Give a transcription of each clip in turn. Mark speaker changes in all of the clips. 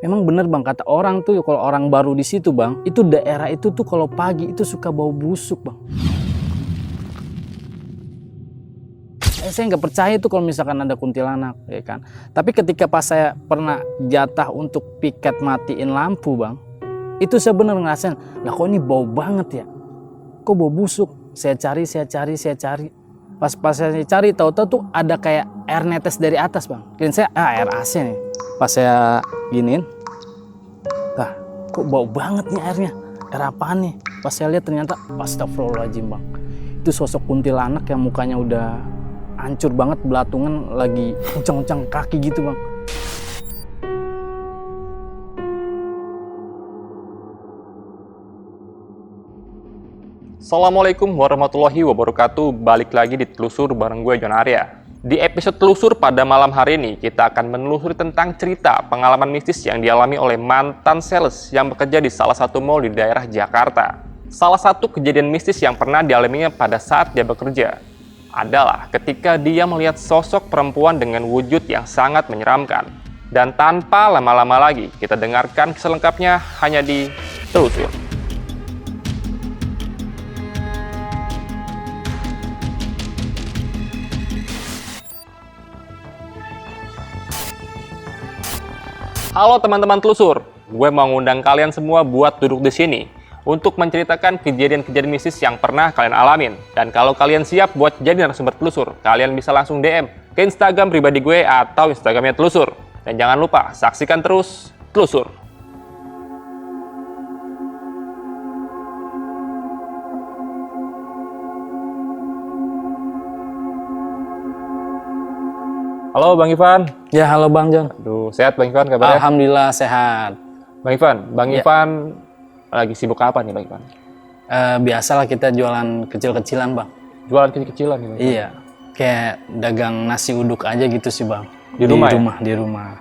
Speaker 1: Memang bener bang, kata orang tuh kalau orang baru di situ bang, itu daerah itu tuh kalau pagi itu suka bau busuk bang. Saya nggak percaya itu kalau misalkan ada kuntilanak, ya kan. Tapi ketika pas saya pernah jatah untuk piket matiin lampu bang, itu saya bener ngerasain, lah kok ini bau banget ya, kok bau busuk. Saya cari. Pas saya cari, tahu-tahu tuh ada kayak air netes dari atas bang. Kirain saya air AC nih. Pas saya giniin, lah kok bau banget nih airnya, air apaan nih? Pas saya lihat ternyata astagfirullahaladzim bang, itu sosok kuntilanak yang mukanya udah hancur banget, belatungan, lagi uncang-uncang kaki gitu bang.
Speaker 2: Assalamualaikum warahmatullahi wabarakatuh. Balik lagi di Telusur bareng gue John Arya. Di episode Telusur pada malam hari ini kita akan menelusuri tentang cerita pengalaman mistis yang dialami oleh mantan sales yang bekerja di salah satu mall di daerah Jakarta. Salah satu kejadian mistis yang pernah dialaminya pada saat dia bekerja adalah ketika dia melihat sosok perempuan dengan wujud yang sangat menyeramkan. Dan tanpa lama-lama lagi, kita dengarkan selengkapnya hanya di Telusur. Halo teman-teman Telusur, gue mau ngundang kalian semua buat duduk di sini untuk menceritakan kejadian-kejadian mistis yang pernah kalian alamin. Dan kalau kalian siap buat jadi narasumber Telusur, kalian bisa langsung DM ke Instagram pribadi gue atau Instagramnya Telusur. Dan jangan lupa saksikan terus Telusur. Halo Bang Ivan.
Speaker 1: Ya halo bang John.
Speaker 2: Aduh, sehat Bang Ivan kabarnya?
Speaker 1: Alhamdulillah sehat.
Speaker 2: Bang Ivan lagi sibuk apa nih Bang Ivan?
Speaker 1: Biasalah kita jualan kecil-kecilan bang.
Speaker 2: Jualan kecil-kecilan nih Bang Ivan?
Speaker 1: Iya, kayak dagang nasi uduk aja gitu sih bang.
Speaker 2: Di rumah ya?
Speaker 1: Di rumah.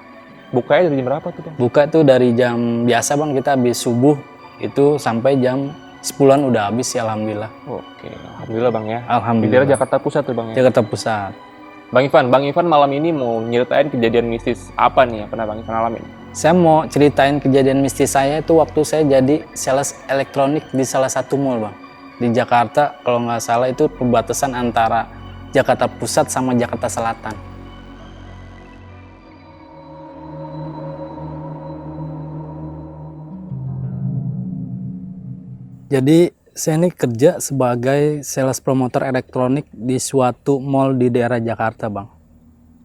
Speaker 2: Bukanya dari jam berapa tuh Bang?
Speaker 1: Buka tuh dari jam biasa bang, kita habis subuh itu sampai jam 10-an udah habis ya alhamdulillah.
Speaker 2: Oke, alhamdulillah Bang ya. Di
Speaker 1: Alhamdulillah.
Speaker 2: daerah Jakarta Pusat tuh Bang ya?
Speaker 1: Jakarta Pusat.
Speaker 2: Bang Ivan malam ini mau nyeritain kejadian mistis apa nih yang pernah Bang Ivan alamin?
Speaker 1: Saya mau ceritain kejadian mistis saya itu waktu saya jadi sales elektronik di salah satu mall bang. Di Jakarta, kalau nggak salah itu perbatasan antara Jakarta Pusat sama Jakarta Selatan. Jadi saya ini kerja sebagai sales promoter elektronik di suatu mall di daerah Jakarta bang.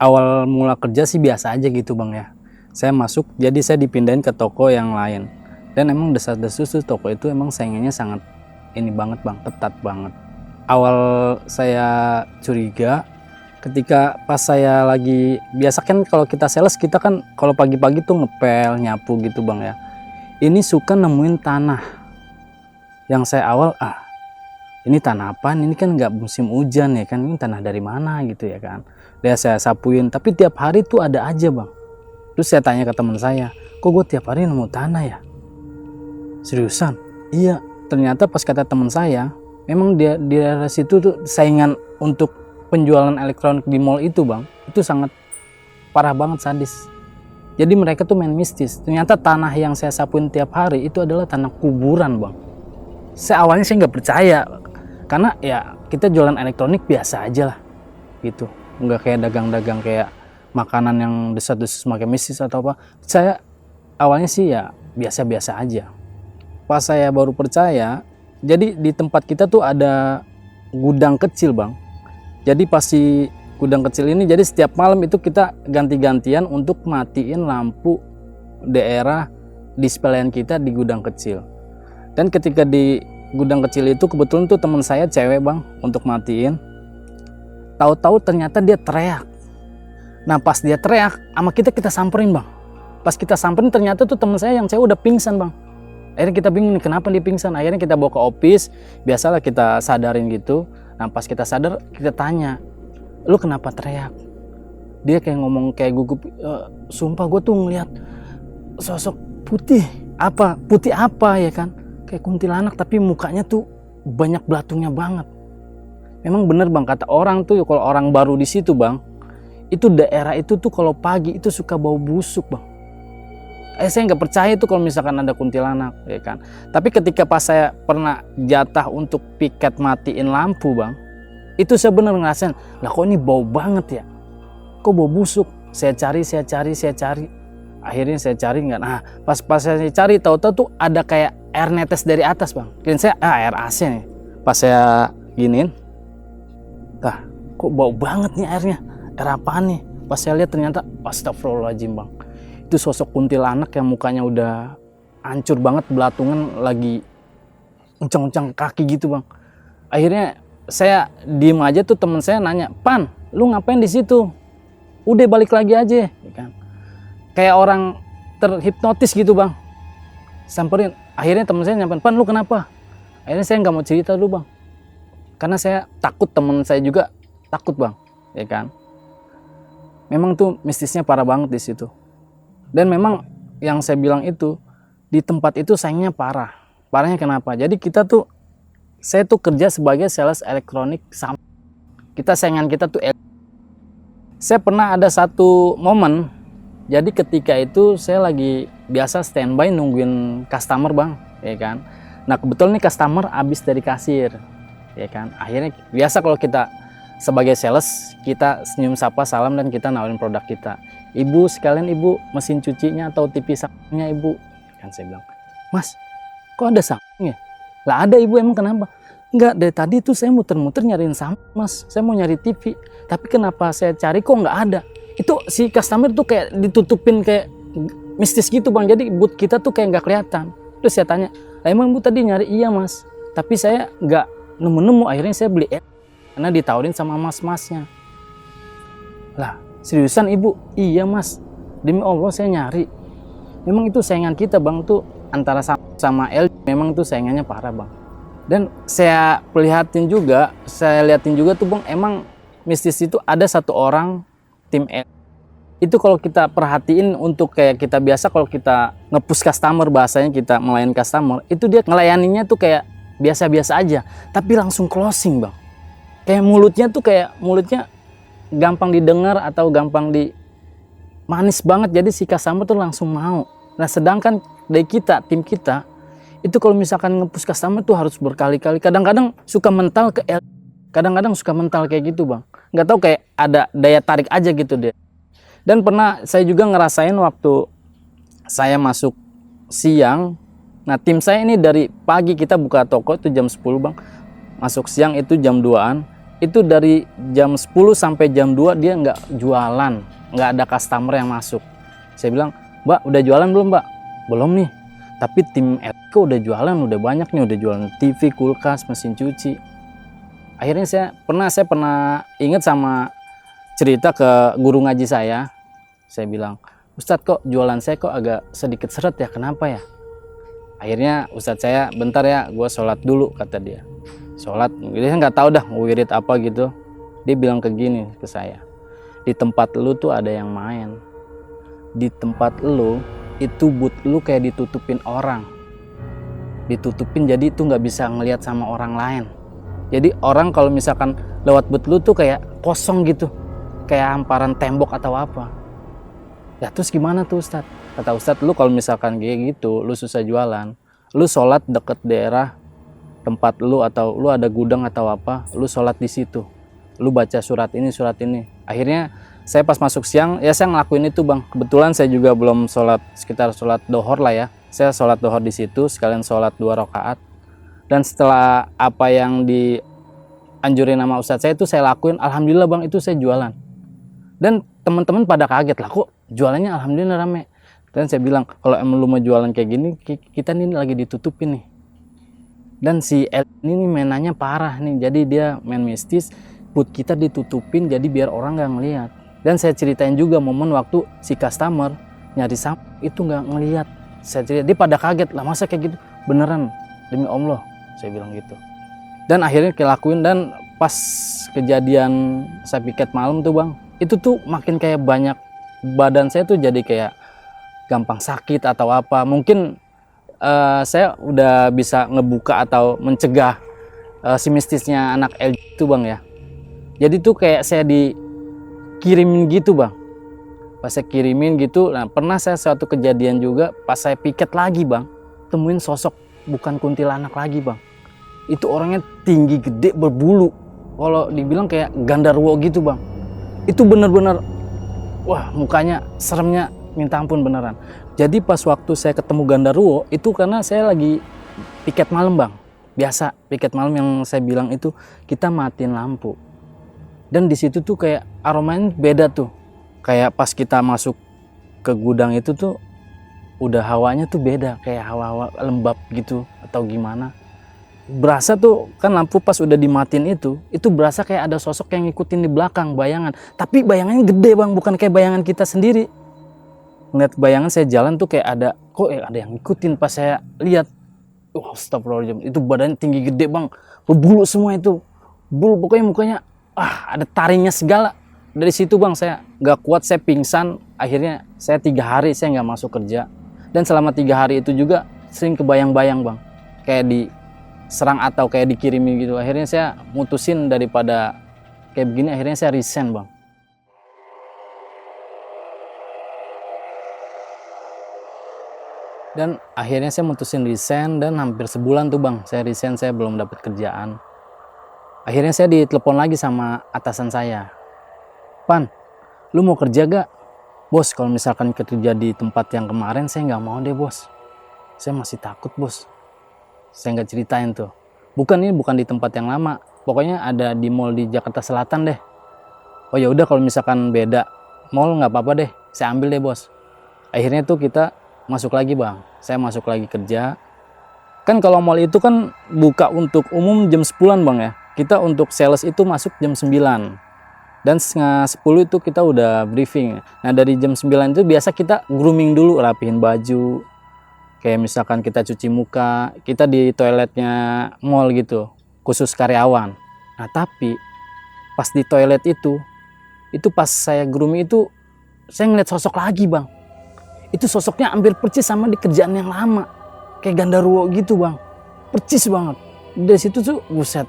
Speaker 1: Awal mula kerja sih biasa aja gitu bang ya. Saya masuk, jadi saya dipindahin ke toko yang lain. Dan emang desas-desus tuh toko itu emang saingannya sangat ini banget bang, ketat banget. Awal saya curiga ketika pas saya lagi, biasa kan kalau kita sales kita kan kalau pagi-pagi tuh ngepel, nyapu gitu bang ya. Ini suka nemuin tanah. Yang saya awal, ini tanah apaan? Ini kan nggak musim hujan ya kan, ini tanah dari mana gitu ya kan. Dia saya sapuin, tapi tiap hari tuh ada aja bang. Terus saya tanya ke teman saya, kok gue tiap hari nemu tanah ya? Seriusan? Iya, ternyata pas kata teman saya, memang di daerah situ tuh saingan untuk penjualan elektronik di mall itu bang, itu sangat parah banget, sadis. Jadi mereka tuh main mistis. Ternyata tanah yang saya sapuin tiap hari itu adalah tanah kuburan bang. Saya awalnya nggak percaya, karena ya kita jualan elektronik biasa aja lah gitu, nggak kayak dagang-dagang kayak makanan yang desas-desus pakai mistis atau apa. Saya awalnya sih ya biasa-biasa aja. Pas saya baru percaya, jadi di tempat kita tuh ada gudang kecil bang. Jadi pas di gudang kecil ini, jadi setiap malam itu kita ganti-gantian untuk matiin lampu daerah dispelean kita di gudang kecil. Dan ketika di gudang kecil itu kebetulan tuh teman saya cewek bang untuk matiin. Tahu-tahu ternyata dia teriak. Nah pas dia teriak sama kita samperin bang. Pas kita samperin ternyata tuh teman saya yang cewek udah pingsan bang. Akhirnya kita bingung nih kenapa dia pingsan. Akhirnya kita bawa ke office. Biasalah kita sadarin gitu. Nah pas kita sadar kita tanya, lu kenapa teriak? Dia kayak ngomong kayak gugup, sumpah gue tuh ngeliat sosok putih apa ya kan, kayak kuntilanak tapi mukanya tuh banyak belatungnya banget. Memang bener bang, kata orang tuh kalau orang baru di situ bang, itu daerah itu tuh kalau pagi itu suka bau busuk bang. Saya nggak percaya itu kalau misalkan ada kuntilanak, ya kan. Tapi ketika pas saya pernah jatah untuk piket matiin lampu bang, itu saya bener ngerasain, lah kok ini bau banget ya, kok bau busuk. Saya cari, akhirnya saya cari nggak. Nah pas saya cari, tahu-tahu tuh ada kayak air netes dari atas bang. Kirain saya air AC nih. Pas saya giniin, kok bau banget nih airnya, air apaan nih? Pas saya lihat ternyata astagfirullahaladzim bang, itu sosok kuntilanak yang mukanya udah hancur banget, belatungan, lagi uncang-uncang kaki gitu bang. Akhirnya saya diem aja tuh, teman saya nanya, "Pan, lu ngapain di situ? Udah balik lagi aja," ya kan. Kayak orang terhipnotis gitu bang. Samperin, akhirnya teman saya nyamperin, "Pan, lu kenapa?" Akhirnya saya nggak mau cerita dulu bang, karena saya takut teman saya juga takut bang, ya kan. Memang tuh mistisnya parah banget di situ. Dan memang yang saya bilang itu, di tempat itu sayangnya parah. Parahnya kenapa? Jadi saya tuh kerja sebagai sales elektronik. Kita saingan kita tuh. Saya pernah ada satu momen, jadi ketika itu saya lagi biasa standby nungguin customer bang, ya kan. Nah kebetulan nih customer habis dari kasir, ya kan. Akhirnya biasa kalau kita sebagai sales, kita senyum sapa salam dan kita nawarin produk kita. "Ibu sekalian ibu, mesin cucinya atau TV sampingnya ibu?" Kan saya bilang, "Mas, kok ada sampingnya?" "Lah ada ibu, emang kenapa?" "Enggak, dari tadi tuh saya muter-muter nyariin samping mas, saya mau nyari TV, tapi kenapa saya cari kok nggak ada." Itu si customer tuh kayak ditutupin kayak mistis gitu bang, jadi booth kita tuh kayak nggak kelihatan. Terus saya tanya, "Lah emang ibu tadi nyari?" "Iya mas, tapi saya nggak nemu-nemu." Akhirnya saya beli karena ditawarin sama mas-masnya. "Lah seriusan ibu?" "Iya mas, demi Allah saya nyari." Memang itu saingan kita bang tuh, antara sama LG, memang tuh saingannya parah bang. Dan saya liatin juga tuh bang, emang mistis itu ada satu orang tim LG. Itu kalau kita perhatiin, untuk kayak kita biasa kalau kita nge-push customer, bahasanya kita melayani customer, itu dia ngelayaninya tuh kayak biasa-biasa aja, tapi langsung closing bang. Kayak mulutnya gampang didengar atau gampang manis banget, jadi si customer tuh langsung mau. Nah sedangkan dari tim kita itu kalau misalkan nge-push customer tuh harus berkali-kali, kadang-kadang suka mental kayak gitu bang, nggak tahu, kayak ada daya tarik aja gitu dia. Dan pernah saya juga ngerasain waktu saya masuk siang. Nah tim saya ini dari pagi, kita buka toko itu jam 10 bang, masuk siang itu jam 2an. Itu dari jam 10 sampai jam 2 dia nggak jualan, nggak ada customer yang masuk. Saya bilang, "Mbak udah jualan belum mbak?" "Belum nih, tapi tim Elko udah jualan, udah banyak nih, udah jualan TV, kulkas, mesin cuci." Akhirnya saya pernah ingat sama cerita ke guru ngaji saya. Saya bilang, "Ustadz, kok jualan saya kok agak sedikit seret ya, kenapa ya?" Akhirnya Ustadz saya, "Bentar ya, gue sholat dulu," kata dia. Sholat, dia nggak tahu dah wirid apa gitu. Dia bilang ke saya, "Di tempat lu tuh ada yang main. Di tempat lu itu booth lu kayak ditutupin orang, ditutupin, jadi itu nggak bisa ngelihat sama orang lain. Jadi orang kalau misalkan lewat booth lu tuh kayak kosong gitu, kayak hamparan tembok atau apa." "Ya terus gimana tuh Ustadz?" Kata Ustadz, "Lu kalau misalkan kayak gitu, lu susah jualan, lu sholat deket daerah tempat lu, atau lu ada gudang atau apa, lu sholat di situ, lu baca surat ini." Akhirnya saya pas masuk siang, ya saya ngelakuin itu bang. Kebetulan saya juga belum sholat, sekitar sholat dohor lah ya. Saya sholat dohor di situ, sekalian sholat 2 rakaat. Dan setelah apa yang dianjurin sama Ustadz saya itu saya lakuin, alhamdulillah bang, itu saya jualan. Dan teman-teman pada kaget, "Lah kok jualannya alhamdulillah rame?" Dan saya bilang, "Kalau emang lu mau jualan kayak gini, kita ini lagi ditutupin nih. Dan si L ini mainannya parah nih, jadi dia main mistis, booth kita ditutupin jadi biar orang nggak ngelihat." Dan saya ceritain juga momen waktu si customer nyari sampah itu nggak ngelihat. Saya cerita, dia pada kaget, "Lah masa kayak gitu?" "Beneran, demi Allah," saya bilang gitu. Dan akhirnya kita lakuin, dan pas kejadian saya piket malam tuh bang, itu tuh makin kayak banyak, badan saya tuh jadi kayak gampang sakit atau apa. Mungkin saya udah bisa ngebuka atau mencegah si mistisnya anak LG itu bang ya. Jadi tuh kayak saya dikirimin gitu bang. Pas saya kirimin gitu. Nah pernah saya suatu kejadian juga pas saya piket lagi bang, temuin sosok bukan kuntilanak lagi bang. Itu orangnya tinggi, gede, berbulu. Kalau dibilang kayak gandarwo gitu bang. Itu bener-bener, wah mukanya seremnya minta ampun beneran. Jadi pas waktu saya ketemu gandarwo itu karena saya lagi piket malam bang. Biasa piket malam yang saya bilang itu kita matiin lampu. Dan di situ tuh kayak aromanya beda tuh. Kayak pas kita masuk ke gudang itu tuh udah hawanya tuh beda, kayak hawa-hawa lembab gitu atau gimana. Berasa tuh kan lampu pas udah dimatiin itu berasa kayak ada sosok yang ngikutin di belakang, bayangan. Tapi bayangannya gede bang, bukan kayak bayangan kita sendiri. Ngeliat bayangan saya jalan tuh kayak ada, kok ada yang ngikutin. Pas saya lihat, astagfirullahaladzim, itu badannya tinggi gede bang, berbulu semua itu, bulu pokoknya mukanya, ada taringnya segala. Dari situ bang saya nggak kuat, saya pingsan. Akhirnya saya 3 hari saya nggak masuk kerja. Dan selama 3 hari itu juga sering kebayang-bayang bang, kayak diserang atau kayak dikirimin gitu. Akhirnya saya mutusin daripada kayak begini, akhirnya saya resign bang. Dan akhirnya saya mutusin resign dan hampir sebulan tuh bang saya resign, saya belum dapat kerjaan. Akhirnya saya ditelepon lagi sama atasan saya. Pan, lu mau kerja gak? Bos, kalau misalkan kerja di tempat yang kemarin saya nggak mau deh bos. Saya masih takut bos. Saya nggak ceritain tuh. Ini bukan di tempat yang lama. Pokoknya ada di mall di Jakarta Selatan deh. Oh ya udah kalau misalkan beda mall nggak apa-apa deh. Saya ambil deh bos. Akhirnya tuh kita masuk lagi bang. Saya masuk lagi kerja. Kan kalau mall itu kan buka untuk umum jam 10-an bang ya. Kita untuk sales itu masuk jam 9. Dan setengah 10 itu kita udah briefing. Nah dari jam 9 itu biasa kita grooming dulu, rapihin baju. Kayak misalkan kita cuci muka, kita di toiletnya mall gitu, khusus karyawan. Nah tapi pas di toilet itu pas saya grooming itu, saya ngeliat sosok lagi bang. Itu sosoknya hampir percis sama di kerjaan yang lama. Kayak gandarwo gitu bang, percis banget. Dari situ tuh buset,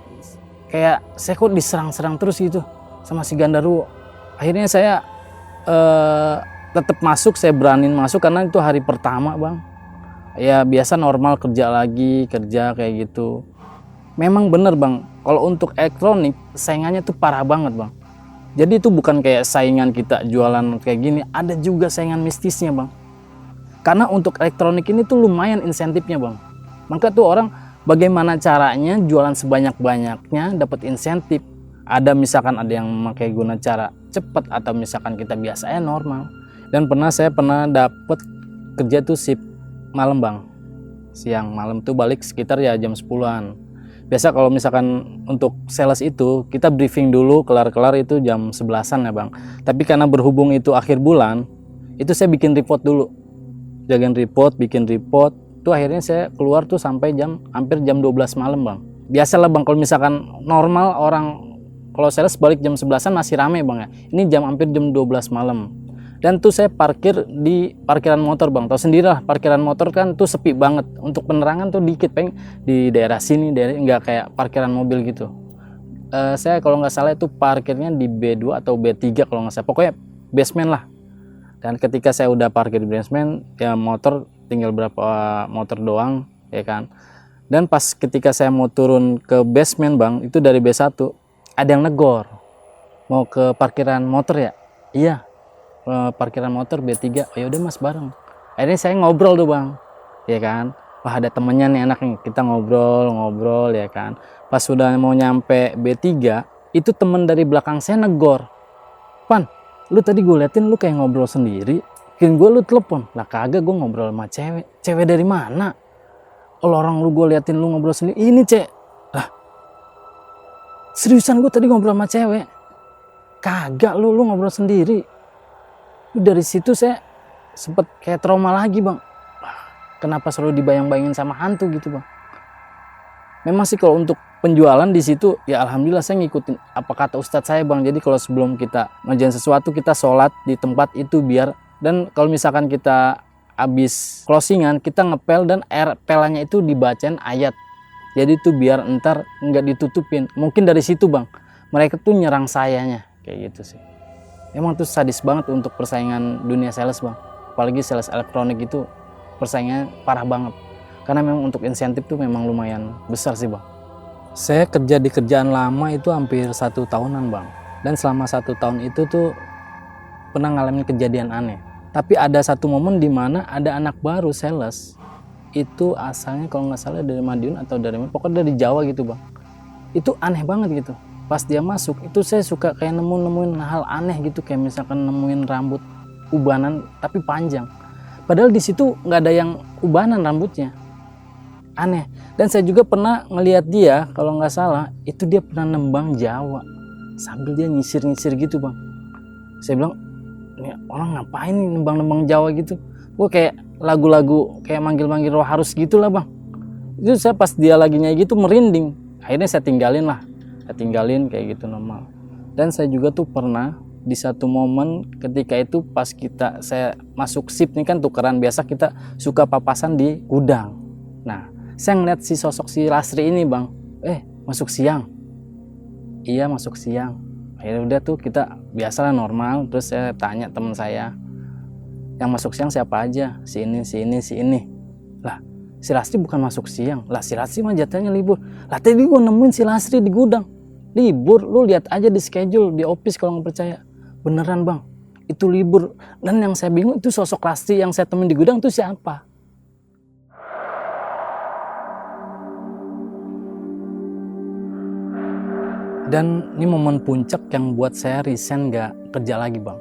Speaker 1: kayak saya kok diserang-serang terus gitu sama si gandarwo. Akhirnya saya tetap masuk, saya beranin masuk karena itu hari pertama bang. Ya biasa normal kerja kayak gitu. Memang bener bang, kalau untuk elektronik saingannya tuh parah banget bang. Jadi itu bukan kayak saingan kita jualan kayak gini, ada juga saingan mistisnya bang. Karena untuk elektronik ini tuh lumayan insentifnya bang. Maka tuh orang bagaimana caranya jualan sebanyak-banyaknya dapat insentif. Ada misalkan ada yang memakai guna cara cepat atau misalkan kita biasanya normal. Dan saya pernah dapat kerja tuh shift malam bang. Siang malam tuh balik sekitar ya jam 10-an. Biasa kalau misalkan untuk sales itu kita briefing dulu, kelar-kelar itu jam 11-an ya bang. Tapi karena berhubung itu akhir bulan, itu saya bikin report dulu. Bikin report, tuh akhirnya saya keluar tuh sampai hampir jam 12 malam bang. Biasalah bang, kalau misalkan normal orang kalau sales balik jam 11-an masih rame bang ya. Ini hampir jam 12 malam. Dan tuh saya parkir di parkiran motor bang. Tahu sendiri lah, parkiran motor kan tuh sepi banget. Untuk penerangan tuh dikit, di daerah sini, nggak kayak parkiran mobil gitu. Saya kalau nggak salah itu parkirnya di B2 atau B3 kalau nggak salah. Pokoknya basement lah. Dan ketika saya udah parkir di basement, ya motor tinggal berapa motor doang, ya kan. Dan pas ketika saya mau turun ke basement bang, itu dari B1, ada yang negor. Mau ke parkiran motor ya? Iya, parkiran motor B3. Oh yaudah mas bareng. Akhirnya saya ngobrol tuh bang, ya kan. Wah ada temennya nih anak nih, kita ngobrol ya kan. Pas sudah mau nyampe B3, itu temen dari belakang saya negor. Pan, lu tadi gue liatin lu kayak ngobrol sendiri, kirain gue lu telepon. Lah kagak, gue ngobrol sama cewek. Cewek dari mana? Kalau orang lu gue liatin lu ngobrol sendiri, ini cek. Lah seriusan gue tadi ngobrol sama cewek? Kagak, lu ngobrol sendiri. Dari situ saya sempet kayak trauma lagi bang. Kenapa selalu dibayang-bayangin sama hantu gitu bang? Memang sih kalau untuk penjualan di situ ya alhamdulillah saya ngikutin apa kata ustadz saya bang. Jadi kalau sebelum kita ngerjain sesuatu kita sholat di tempat itu biar, dan kalau misalkan kita habis closingan kita ngepel dan air pelannya itu dibacain ayat. Jadi itu biar ntar nggak ditutupin. Mungkin dari situ bang mereka tuh nyerang sayanya kayak gitu sih. emang tuh sadis banget untuk persaingan dunia sales bang. Apalagi sales elektronik itu persaingannya parah banget. Karena memang untuk insentif tuh memang lumayan besar sih bang. Saya kerja di kerjaan lama itu hampir 1 tahunan bang. Dan selama 1 tahun itu tuh pernah ngalamin kejadian aneh. Tapi ada satu momen di mana ada anak baru sales. Itu asalnya kalau nggak salah dari Madiun atau dari mana, pokoknya dari Jawa gitu bang. Itu aneh banget gitu. Pas dia masuk itu saya suka kayak nemuin hal aneh gitu, kayak misalkan nemuin rambut ubanan tapi panjang, padahal di situ nggak ada yang ubanan rambutnya, aneh. Dan saya juga pernah ngelihat dia, kalau nggak salah itu dia pernah nembang Jawa sambil dia nyisir gitu bang. Saya bilang, ini orang ngapain nih nembang Jawa gitu. Gue kayak lagu-lagu kayak manggil-manggil roh harus gitulah bang. Itu saya pas dia lagi nyanyi gitu merinding. Akhirnya saya tinggalin kayak gitu normal. Dan saya juga tuh pernah di satu momen ketika itu pas saya masuk shift nih kan tukeran, biasa kita suka papasan di gudang. Nah saya ngeliat si sosok si Lasri ini bang, masuk siang. Iya masuk siang. Akhirnya udah tuh kita biasalah normal. Terus saya tanya teman saya, yang masuk siang siapa aja? Si ini. Lah si Lasri bukan masuk siang. Lah si Lasri mah jatahnya libur. Lah tadi gue nemuin si Lasri di gudang libur. Lu lihat aja di schedule di office kalau nggak percaya. Beneran bang, itu libur. Dan yang saya bingung itu sosok Lasri yang saya temuin di gudang itu siapa? Dan ini momen puncak yang buat saya resign nggak kerja lagi bang.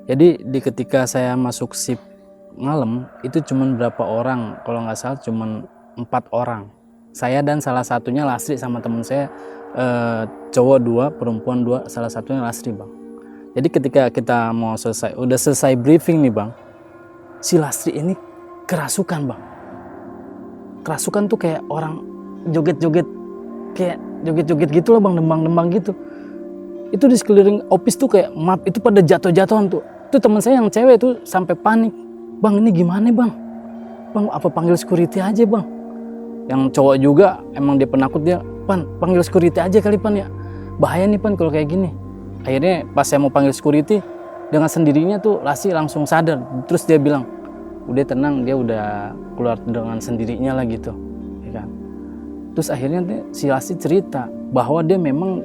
Speaker 1: Jadi ketika saya masuk shift malam itu cuman berapa orang, kalau nggak salah cuman 4 orang. Saya dan salah satunya Lasri sama temen saya, cowok 2, perempuan 2, salah satunya Lasri bang. Jadi ketika kita mau udah selesai briefing nih bang, si Lasri ini kerasukan bang. Kerasukan tuh kayak orang joget-joget gitu lah bang, nembang gitu. Itu di sekeliling office tuh kayak map itu pada jatuh-jatuhan tuh. Itu teman saya yang cewek tuh sampai panik. Bang ini gimana bang? Bang apa panggil security aja bang? Yang cowok juga emang dia penakut, dia panggil security aja kali pan ya. Bahaya nih pan kalau kayak gini. Akhirnya pas saya mau panggil security, dengan sendirinya tuh Lasri langsung sadar. Terus dia bilang, udah tenang, dia udah keluar dengan sendirinya lah gitu, ya kan. Terus akhirnya si Lasri cerita bahwa dia memang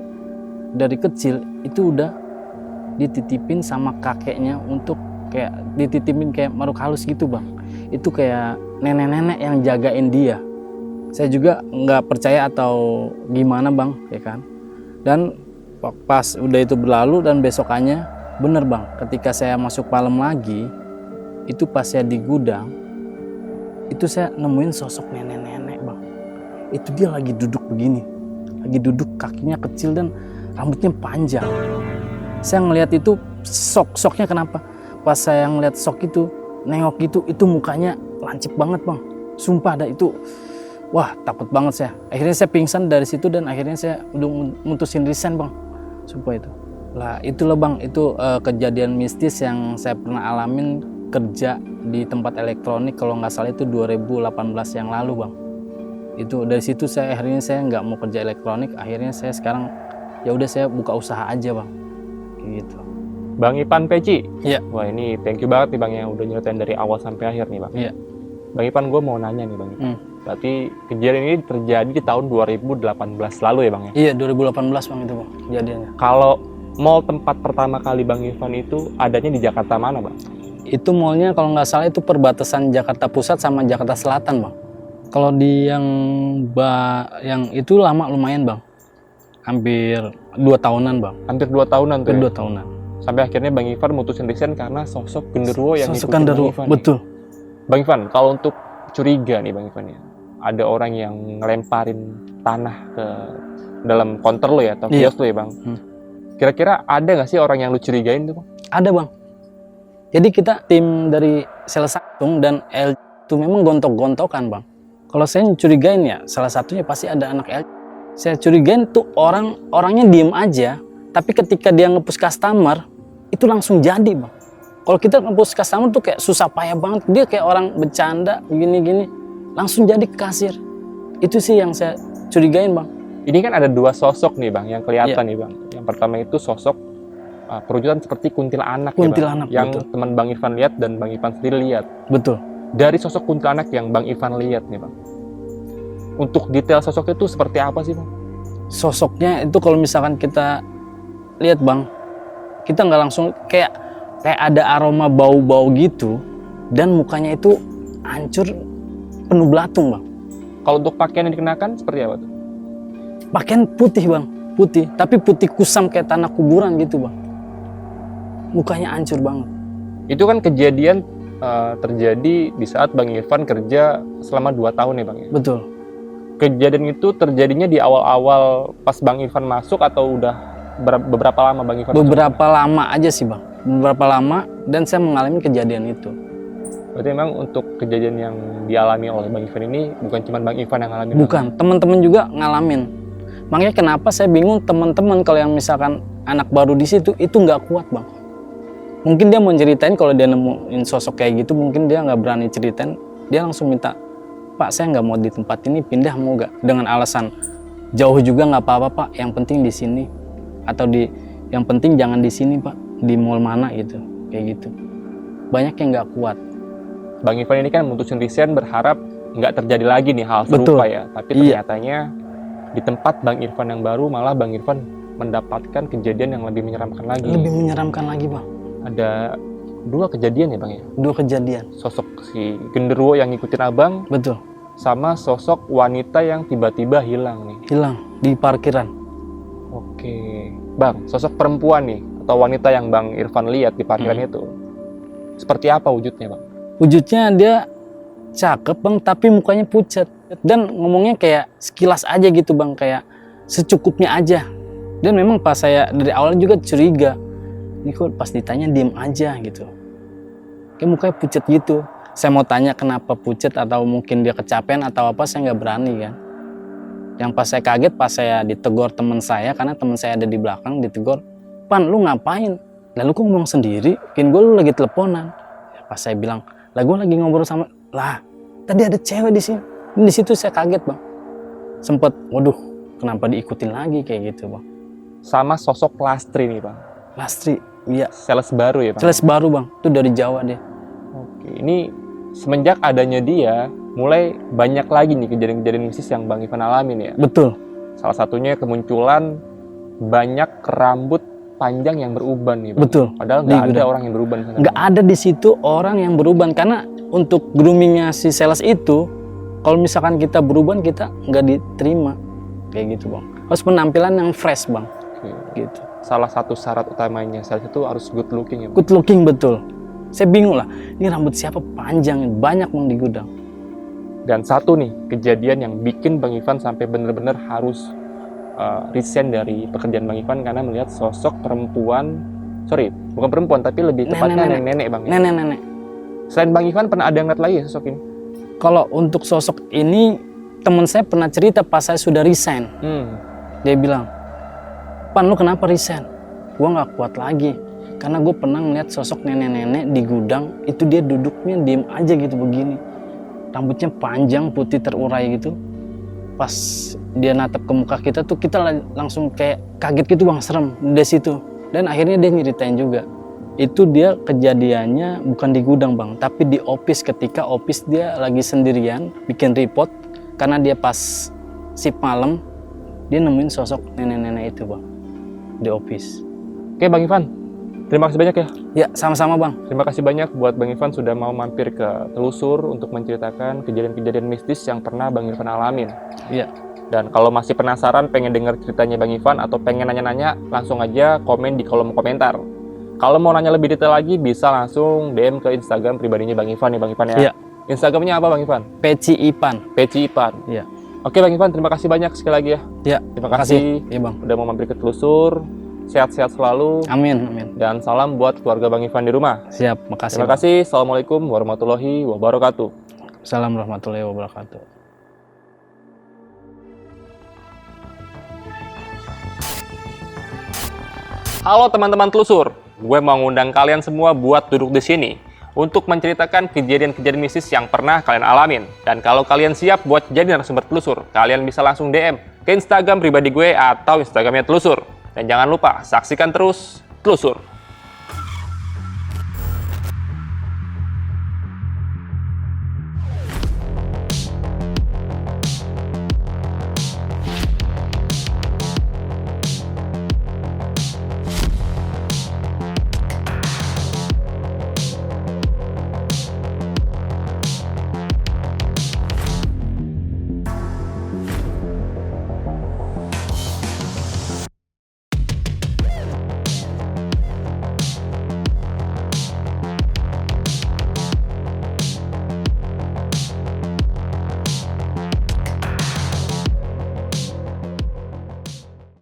Speaker 1: dari kecil itu udah dititipin sama kakeknya untuk kayak dititipin kayak makhluk halus gitu bang. Itu kayak nenek-nenek yang jagain dia. Saya juga nggak percaya atau gimana bang, ya kan. Dan pas udah itu berlalu dan besokannya bener bang, ketika saya masuk malam lagi, itu pas saya di gudang, itu saya nemuin sosok nenek-nenek bang. Itu dia lagi duduk begini, lagi duduk kakinya kecil dan rambutnya panjang. Saya ngelihat itu sosoknya kenapa? Pas saya ngelihat sosok itu, nengok gitu, itu mukanya lancip banget bang. Sumpah ada itu, wah takut banget saya. Akhirnya saya pingsan dari situ dan akhirnya saya udah mutusin resign bang. Sumpah itu. Lah itulah bang, itu kejadian mistis yang saya pernah alamin kerja di tempat elektronik, kalau nggak salah itu 2018 yang lalu bang. Itu dari situ akhirnya saya nggak mau kerja elektronik. Akhirnya saya sekarang ya udah saya buka usaha aja bang, kayak gitu.
Speaker 2: Bang Ipan Peci.
Speaker 1: Iya.
Speaker 2: Wah ini thank you banget nih bang yang udah nyeritain dari awal sampai akhir nih bang.
Speaker 1: Iya.
Speaker 2: Bang Ipan, gue mau nanya nih bang Ipan. Berarti kejadian ini terjadi di tahun 2018 lalu ya bang ya?
Speaker 1: Iya 2018 bang itu bang kejadiannya.
Speaker 2: Kalau mall tempat pertama kali Bang Ivan itu adanya di Jakarta mana bang?
Speaker 1: Itu mallnya kalau nggak salah itu perbatasan Jakarta Pusat sama Jakarta Selatan bang. Kalau di yang itu lama lumayan bang, hampir 2 tahunan bang.
Speaker 2: Hampir 2 tahunan tuh.
Speaker 1: Hampir
Speaker 2: ya?
Speaker 1: 2 tahunan.
Speaker 2: Sampai akhirnya Bang Ivan mutusin resign karena sosok genderuwo yang
Speaker 1: sosok
Speaker 2: ngikutin
Speaker 1: genderuwo,
Speaker 2: Bang Ivan.
Speaker 1: betul.
Speaker 2: Nih. Bang Ivan, kalau untuk curiga nih Bang Ivan ya, ada orang yang ngelemparin tanah ke dalam konter lo ya atau kios lo ya bang. Kira-kira ada nggak sih orang yang lu curigain tuh bang?
Speaker 1: Ada bang. Jadi kita tim dari sales Samsung dan LG itu memang gontok-gontokan bang. Kalau saya curigain ya salah satunya pasti ada anak LG. Saya curigain tuh orangnya diem aja, tapi ketika dia nge-push customer itu langsung jadi bang. Kalau kita nge-push customer tuh kayak susah payah banget, dia kayak orang bercanda gini-gini langsung jadi kasir. Itu sih yang saya curigain bang.
Speaker 2: Ini kan ada 2 sosok nih bang yang kelihatan nih bang. Yang pertama itu sosok perwujudan seperti kuntilanak,
Speaker 1: Kuntilanak,
Speaker 2: ya, Bang? Yang
Speaker 1: betul.
Speaker 2: teman Bang Irfan lihat dan Bang Irfan sendiri lihat.
Speaker 1: Betul.
Speaker 2: Dari sosok kuntilanak yang Bang Irfan lihat nih, Bang, untuk detail sosoknya itu seperti apa sih, Bang?
Speaker 1: Sosoknya itu kalau misalkan kita lihat, Bang, kita nggak langsung kayak ada aroma bau-bau gitu, dan mukanya itu hancur penuh belatung, Bang.
Speaker 2: Kalau untuk pakaian yang dikenakan seperti apa tuh?
Speaker 1: Pakaian putih, Bang, putih, tapi putih kusam kayak tanah kuburan gitu, Bang. Mukanya hancur banget.
Speaker 2: Itu kan kejadian terjadi di saat Bang Irfan kerja selama 2 tahun ya, Bang, ya?
Speaker 1: Betul.
Speaker 2: Kejadian itu terjadinya di awal-awal pas Bang Irfan masuk atau udah beberapa lama Bang Irfan masuk?
Speaker 1: Beberapa lama aja sih, Bang. Beberapa lama, dan saya mengalami kejadian itu.
Speaker 2: Berarti memang untuk kejadian yang dialami oleh Bang Irfan ini bukan cuma Bang Irfan yang ngalamin?
Speaker 1: Bukan, teman-teman juga ngalamin. Makanya kenapa saya bingung teman-teman kalau yang misalkan anak baru di situ itu nggak kuat, Bang. Mungkin dia mau ceritain, kalau dia nemuin sosok kayak gitu mungkin dia nggak berani ceritain, dia langsung minta, Pak, saya nggak mau di tempat ini, pindah mau nggak? Dengan alasan jauh juga nggak apa-apa, Pak, yang penting di sini, atau yang penting jangan di sini, Pak, di mall mana gitu, kayak gitu. Banyak yang nggak kuat.
Speaker 2: Bang Irfan ini kan mutusin resign berharap nggak terjadi lagi nih hal
Speaker 1: Betul.
Speaker 2: serupa, ya, tapi ternyatanya di tempat Bang Irfan yang baru malah Bang Irfan mendapatkan kejadian yang lebih menyeramkan lagi.
Speaker 1: Lebih menyeramkan lagi, Bang.
Speaker 2: Ada 2 kejadian ya, Bang, ya?
Speaker 1: 2 kejadian.
Speaker 2: Sosok si genderuwo yang ngikutin Abang,
Speaker 1: Betul.
Speaker 2: sama sosok wanita yang tiba-tiba hilang nih.
Speaker 1: Hilang di parkiran.
Speaker 2: Oke, Bang, sosok perempuan nih atau wanita yang Bang Irfan lihat di parkiran itu seperti apa wujudnya, Bang?
Speaker 1: Wujudnya dia cakep, Bang, tapi mukanya pucat. Dan ngomongnya kayak sekilas aja gitu, Bang, kayak secukupnya aja. Dan memang pas saya dari awal juga curiga, ini kok pas ditanya diem aja gitu. Kayak mukanya pucat gitu. Saya mau tanya kenapa pucat, atau mungkin dia kecapean atau apa, saya nggak berani kan. Yang pas saya kaget, pas saya ditegur teman saya, karena teman saya ada di belakang, ditegur, Pan, lu ngapain? Lalu kok ngomong sendiri, bikin gue lu lagi teleponan. Ya, pas saya bilang, lah gue lagi ngobrol sama, lah tadi ada cewek di sini. Di situ saya kaget, Bang. Sempet, waduh, kenapa diikutin lagi kayak gitu, Bang.
Speaker 2: Sama sosok Lastri nih, Bang.
Speaker 1: Lastri, iya.
Speaker 2: Sales baru ya, Bang?
Speaker 1: Sales baru, Bang. Itu dari Jawa dia.
Speaker 2: Oke, ini semenjak adanya dia, mulai banyak lagi nih kejadian-kejadian mistis yang Bang Irfan alamin ya?
Speaker 1: Betul.
Speaker 2: Salah satunya kemunculan banyak rambut panjang yang beruban nih, Bang.
Speaker 1: Betul.
Speaker 2: Padahal nggak ada orang yang beruban di sana.
Speaker 1: Nggak ada di situ orang yang beruban, karena untuk groomingnya si sales itu, kalau misalkan kita beruban, kita nggak diterima. Kayak gitu, Bang. Harus penampilan yang fresh, Bang.
Speaker 2: Oke.
Speaker 1: Gitu.
Speaker 2: Salah satu syarat utamanya sales itu harus good looking ya, Bang?
Speaker 1: Good looking, betul. Saya bingung lah, ini rambut siapa panjang, banyak, Bang, di gudang.
Speaker 2: Dan satu nih kejadian yang bikin Bang Irfan sampai bener-bener harus resign dari pekerjaan Bang Irfan karena melihat sosok perempuan, bukan perempuan tapi lebih tepatnya nenek-nenek, Bang.
Speaker 1: Nenek-nenek.
Speaker 2: Selain Bang Irfan pernah ada yang ngeliat lagi ya sosok ini?
Speaker 1: Kalau untuk sosok ini, teman saya pernah cerita pas saya sudah resign. Dia bilang, Pan, lu kenapa resign? Gua nggak kuat lagi. Karena gue pernah ngeliat sosok nenek-nenek di gudang, itu dia duduknya diem aja gitu begini. Rambutnya panjang, putih terurai gitu. Pas dia natap ke muka kita tuh, kita langsung kayak kaget gitu, Bang, serem dari situ. Dan akhirnya dia nyeritain juga. Itu dia kejadiannya bukan di gudang, Bang, tapi di office, ketika office dia lagi sendirian bikin report. Karena dia pas shift malam, dia nemuin sosok nenek-nenek itu, Bang, di office.
Speaker 2: Oke, Bang Irfan, terima kasih banyak ya.
Speaker 1: Ya, sama-sama, Bang.
Speaker 2: Terima kasih banyak buat Bang Irfan sudah mau mampir ke Telusur untuk menceritakan kejadian-kejadian mistis yang pernah Bang Irfan alamin.
Speaker 1: Iya.
Speaker 2: Dan kalau masih penasaran pengen dengar ceritanya Bang Irfan atau pengen nanya-nanya, langsung aja komen di kolom komentar. Kalau mau nanya lebih detail lagi, bisa langsung DM ke Instagram pribadinya Bang Irfan nih, Bang Irfan ya.
Speaker 1: Iya.
Speaker 2: Instagramnya apa, Bang Irfan?
Speaker 1: Peci Ipan.
Speaker 2: Peci Ipan.
Speaker 1: Iya.
Speaker 2: Oke, Bang Irfan, terima kasih banyak sekali lagi ya.
Speaker 1: Iya.
Speaker 2: Terima kasih.
Speaker 1: Iya, Bang.
Speaker 2: Udah mau mampir ke Telusur. Sehat-sehat selalu.
Speaker 1: Amin, amin.
Speaker 2: Dan salam buat keluarga Bang Irfan di rumah.
Speaker 1: Siap, makasih.
Speaker 2: Terima kasih. Assalamualaikum warahmatullahi wabarakatuh.
Speaker 1: Assalamualaikum warahmatullahi wabarakatuh.
Speaker 2: Halo teman-teman Telusur, gue mau ngundang kalian semua buat duduk di sini untuk menceritakan kejadian-kejadian mistis yang pernah kalian alamin. Dan kalau kalian siap buat jadi narasumber Telusur, kalian bisa langsung DM ke Instagram pribadi gue atau Instagramnya Telusur. Dan jangan lupa saksikan terus Telusur.